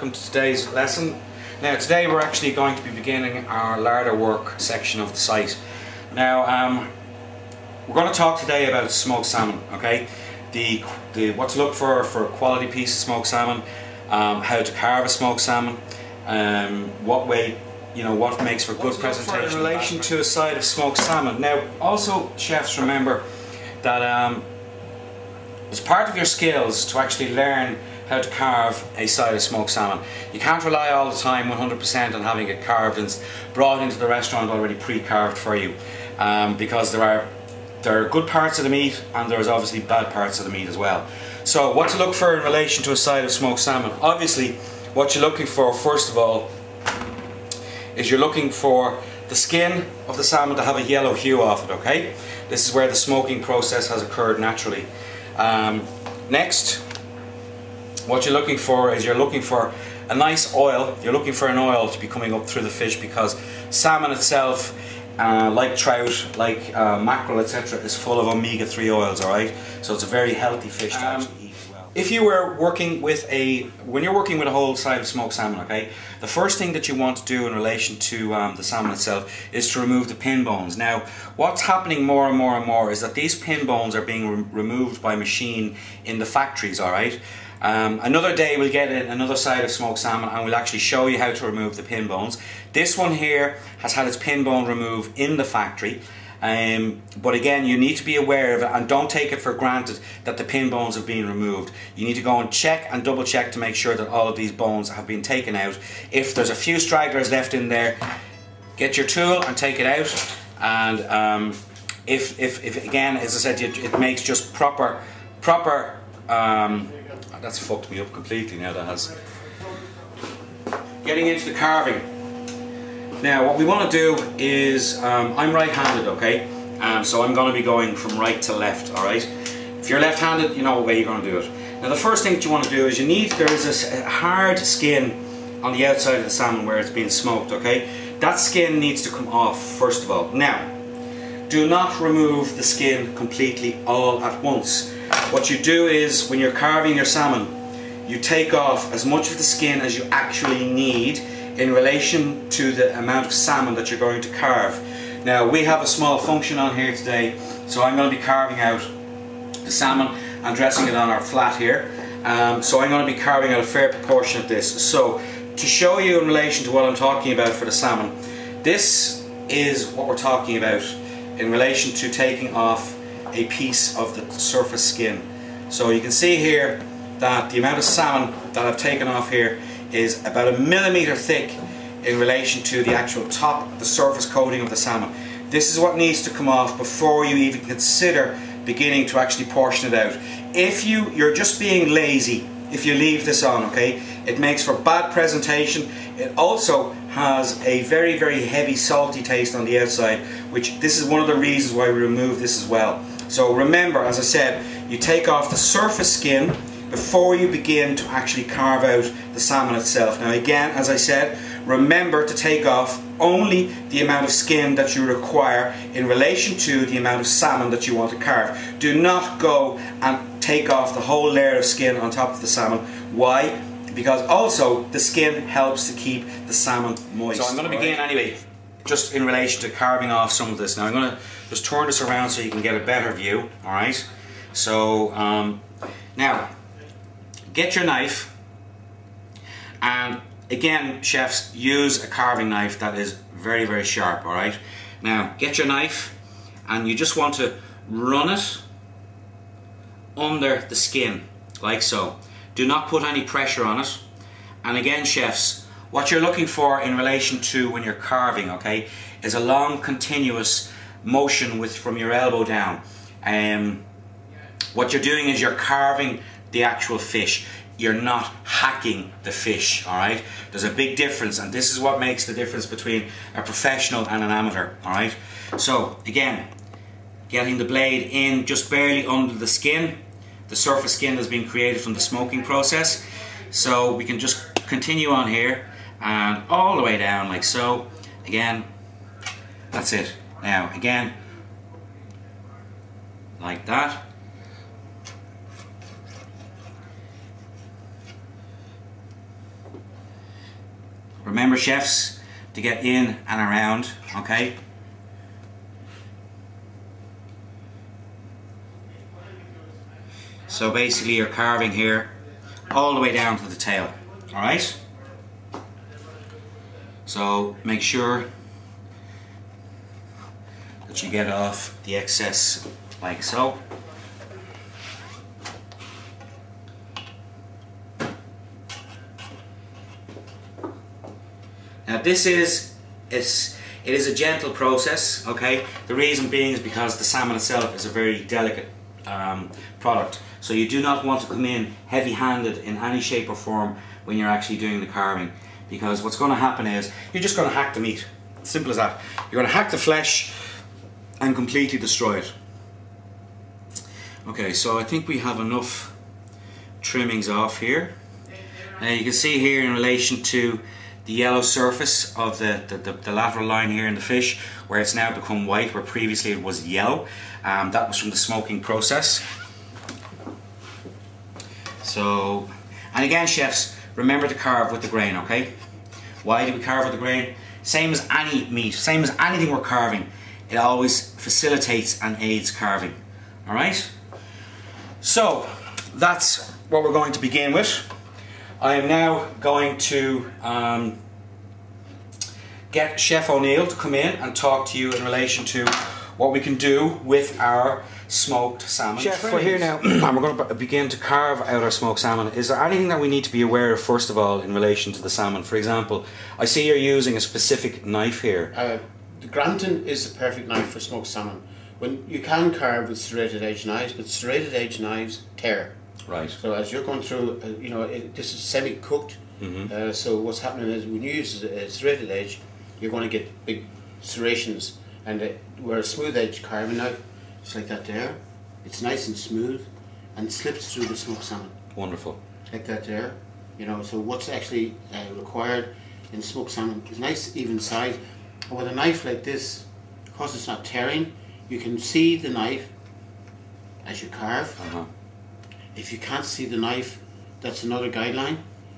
welcome to today's lesson. Now today we're actually going to be beginning our larder work section of the site. Now we're going to talk today about smoked salmon, okay? What to look for a quality piece of smoked salmon, how to carve a smoked salmon, what way, what makes for good presentation in relation to a side of smoked salmon. Now also chefs, remember that it's part of your skills to actually learn how to carve a side of smoked salmon. You can't rely all the time 100% on having it carved and brought into the restaurant already pre-carved for you, because there are good parts of the meat and there's obviously bad parts of the meat as well. So what to look for in relation to a side of smoked salmon? Obviously what you're looking for first of all is you're looking for the skin of the salmon to have a yellow hue off it, okay? This is where the smoking process has occurred naturally. Next, what you're looking for is you're looking for a nice oil. You're looking for an oil to be coming up through the fish, because salmon itself, like trout, like mackerel, etc., is full of omega-3 oils, alright? So it's a very healthy fish to actually eat as well. If you were working with when you're working with a whole side of smoked salmon, okay, the first thing that you want to do in relation to the salmon itself is to remove the pin bones. Now, what's happening more and more and more is that these pin bones are being removed by machine in the factories, alright? Another day we'll get another side of smoked salmon and we'll actually show you how to remove the pin bones. This one here has had its pin bone removed in the factory, but again, you need to be aware of it and don't take it for granted that the pin bones have been removed. You need to go and check and double check to make sure that all of these bones have been taken out. If there's a few stragglers left in there, get your tool and take it out. And if again, as I said, it makes just proper that's fucked me up completely now, that has. Getting into the carving. Now what we want to do is, I'm right-handed, okay? So I'm going to be going from right to left, alright? If you're left-handed, you know what way you're going to do it. Now the first thing that you want to do is there is a hard skin on the outside of the salmon where it's being smoked, okay? That skin needs to come off first of all. Now, do not remove the skin completely all at once. What you do is, when you're carving your salmon, you take off as much of the skin as you actually need in relation to the amount of salmon that you're going to carve. Now, we have a small function on here today, so I'm going to be carving out the salmon and dressing it on our flat here. So I'm going to be carving out a fair proportion of this. So, to show you in relation to what I'm talking about for the salmon, this is what we're talking about in relation to taking off a piece of the surface skin. So you can see here that the amount of salmon that I've taken off here is about 1 millimeter thick in relation to the actual top, the surface coating of the salmon. This is what needs to come off before you even consider beginning to actually portion it out. If you're just being lazy if you leave this on, okay, it makes for bad presentation. It also has a very, very heavy salty taste on the outside, which this is one of the reasons why we remove this as well. So remember, as I said, you take off the surface skin before you begin to actually carve out the salmon itself. Now again, as I said, remember to take off only the amount of skin that you require in relation to the amount of salmon that you want to carve. Do not go and take off the whole layer of skin on top of the salmon. Why? Because also the skin helps to keep the salmon moist. So I'm going to begin anyway, just in relation to carving off some of this. Now I'm going to just turn this around so you can get a better view, alright? So now get your knife, and again chefs, use a carving knife that is very, very sharp, alright? Now get your knife and you just want to run it under the skin, like so. Do not put any pressure on it. And again chefs, what you're looking for in relation to when you're carving, okay, is a long continuous motion from your elbow down. What you're doing is you're carving the actual fish. You're not hacking the fish, alright? There's a big difference, and this is what makes the difference between a professional and an amateur, alright? So again, getting the blade in just barely under the skin. The surface skin has been created from the smoking process. So we can just continue on here and all the way down like so. Again, that's it. Now again, like that. Remember, chefs, to get in and around, okay? So basically you're carving here all the way down to the tail, alright? So make sure that you get off the excess like so. Now this is, it is a gentle process, okay? The reason being is because the salmon itself is a very delicate product. So you do not want to come in heavy-handed in any shape or form when you're actually doing the carving, because what's going to happen is you're just going to hack the meat. Simple as that. You're going to hack the flesh and completely destroy it. Okay, so I think we have enough trimmings off here. Now you can see here in relation to the yellow surface of the lateral line here in the fish, where it's now become white, where previously it was yellow. That was from the smoking process. So, and again, chefs, remember to carve with the grain, okay? Why do we carve with the grain? Same as any meat, same as anything we're carving, it always facilitates and aids carving. Alright? So, that's what we're going to begin with. I am now going to get Chef O'Neill to come in and talk to you in relation to what we can do with our smoked salmon. Chef, we're here now and we're going to begin to carve out our smoked salmon. Is there anything that we need to be aware of first of all in relation to the salmon? For example, I see you're using a specific knife here. The Granton is the perfect knife for smoked salmon. When you can carve with serrated edge knives, but serrated edge knives tear. Right. So as you're going through, you know, this is semi-cooked. So what's happening is when you use a serrated edge, you're going to get big serrations. And where a smooth edge carving knife, it's like that there. It's nice and smooth, and slips through the smoked salmon. Wonderful. Like that there. You know. So what's actually required in smoked salmon is nice even size. And with a knife like this, because it's not tearing, you can see the knife as you carve. If you can't see the knife, that's another guideline.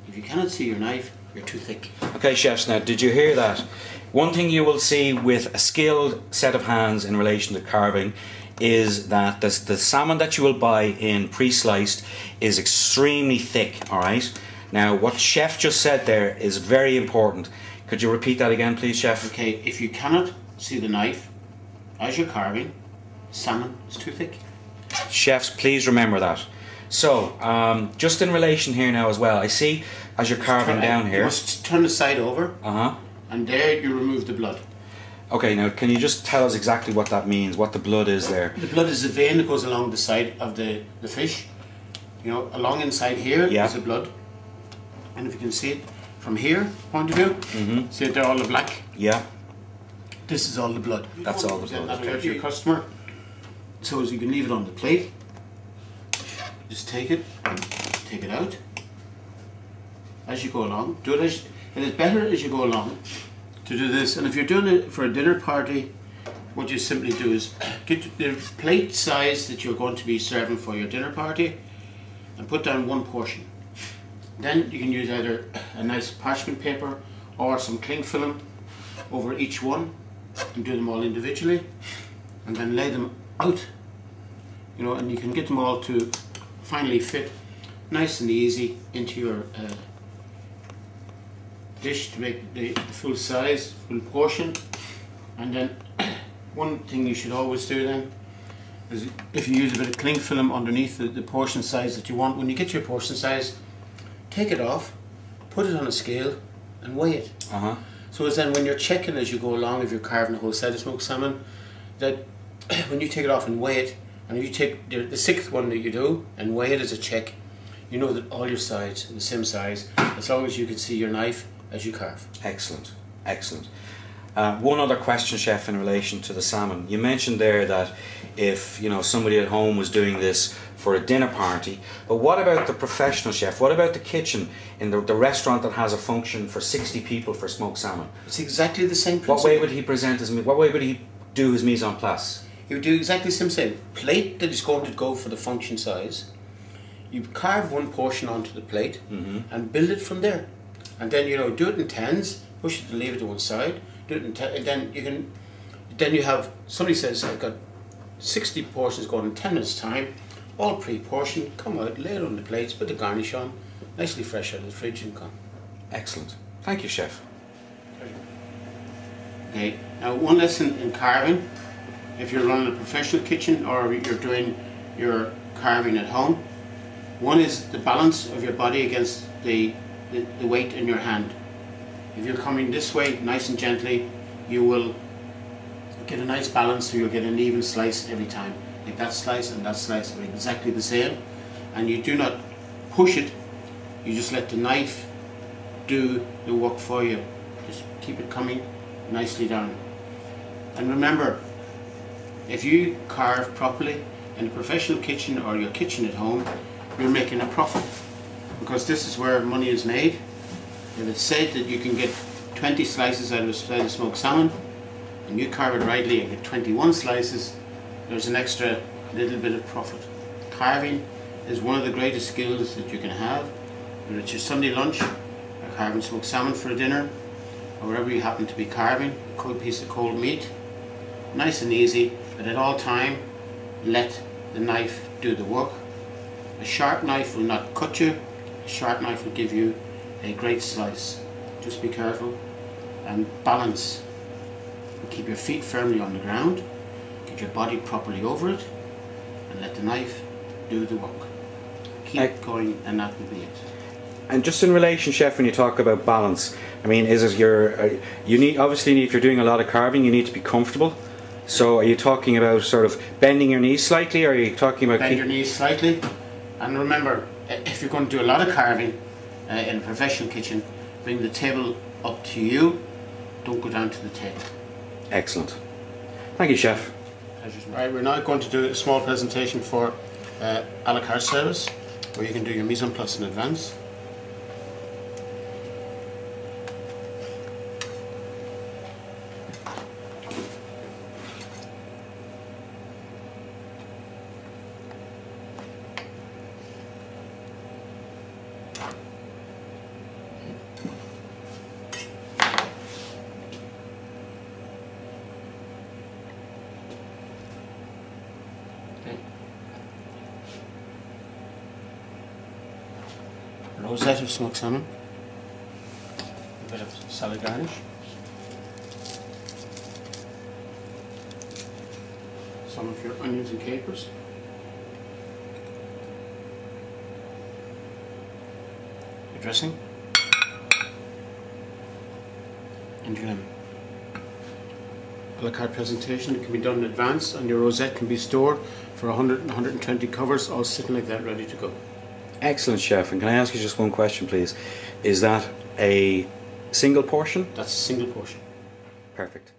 If you cannot see your knife, you're too thick. Okay, chefs, now did you hear that? One thing you will see with a skilled set of hands in relation to carving is that the salmon that you will buy in pre-sliced is extremely thick, alright? Now what Chef just said there is very important. Could you repeat that again please, Chef? Okay, if you cannot see the knife as you're carving, salmon is too thick. Chefs, please remember that. So, just in relation here now as well, I see as you're carving down here. You must turn the side over, and there you remove the blood. Okay, now can you just tell us exactly what that means, what the blood is there? The blood is the vein that goes along the side of the fish. You know, along inside here is the blood. And if you can see it from here, point of view, see it there, all the black? Yeah. This is all the blood. That's all the blood. That'll hurt your customer. So as you can leave it on the plate, just take it and take it out as you go along. Do it as it is better as you go along to do this. And if you're doing it for a dinner party, what you simply do is get the plate size that you're going to be serving for your dinner party and put down one portion. Then you can use either a nice parchment paper or some cling film over each one and do them all individually, and then lay them out, you know, and you can get them all to finally fit nice and easy into your dish to make the full size, full portion. And then one thing you should always do then is if you use a bit of cling film underneath the portion size that you want, when you get your portion size, take it off, put it on a scale and weigh it. So as then when you're checking as you go along, if you're carving a whole side of smoked salmon, that when you take it off and weigh it, and if you take the sixth one that you do and weigh it as a check, you know that all your sides are the same size, as long as you can see your knife as you carve. Excellent, excellent. One other question, Chef, in relation to the salmon. You mentioned there that if somebody at home was doing this for a dinner party, but what about the professional chef? What about the kitchen in the restaurant that has a function for 60 people for smoked salmon? It's exactly the same principle. What way would he present his? What way would he do his mise en place? He would do exactly the same plate that is going to go for the function size. You carve one portion onto the plate and build it from there. And then, you know, do it in tens, push it to leave it to one side, do it in and then you can, then you have, somebody says, I've got 60 portions going in 10 minutes time, all pre-portioned, come out, lay it on the plates, put the garnish on, nicely fresh out of the fridge and gone. Excellent. Thank you, Chef. Okay, now one lesson in carving, if you're running a professional kitchen or you're doing your carving at home, one is the balance of your body against the weight in your hand. If you're coming this way nice and gently, you will get a nice balance, so you'll get an even slice every time. Like that slice and that slice are exactly the same, and you do not push it, you just let the knife do the work for you. Just keep it coming nicely down. And remember, if you carve properly in a professional kitchen or your kitchen at home, you're making a profit, because this is where money is made. If it's said that you can get 20 slices out of a slice of smoked salmon and you carve it rightly and get 21 slices, there's an extra little bit of profit. Carving is one of the greatest skills that you can have, whether it's your Sunday lunch or carving smoked salmon for a dinner, or wherever you happen to be carving, a cold piece of cold meat. Nice and easy, but at all time let the knife do the work. A sharp knife will not cut you, a sharp knife will give you a great slice. Just be careful and balance. And keep your feet firmly on the ground, get your body properly over it, and let the knife do the work. Keep going, and that will be it. And just in relation, Chef, when you talk about balance, I mean, is it you need, obviously if you're doing a lot of carving, you need to be comfortable. So are you talking about sort of bending your knees slightly, or are you talking about... Bend your knees slightly, and remember, if you're going to do a lot of carving in a professional kitchen, bring the table up to you, don't go down to the table. Excellent. Thank you, Chef. Right, we're now going to do a small presentation for a la carte service, where you can do your mise en place in advance. Rosette of smoked salmon, a bit of salad garnish, some of your onions and capers, your dressing, and your lemon. A la carte presentation, it can be done in advance, and your rosette can be stored for 100 and 120 covers, all sitting like that, ready to go. Excellent, Chef. And can I ask you just one question, please? Is that a single portion? That's a single portion. Perfect.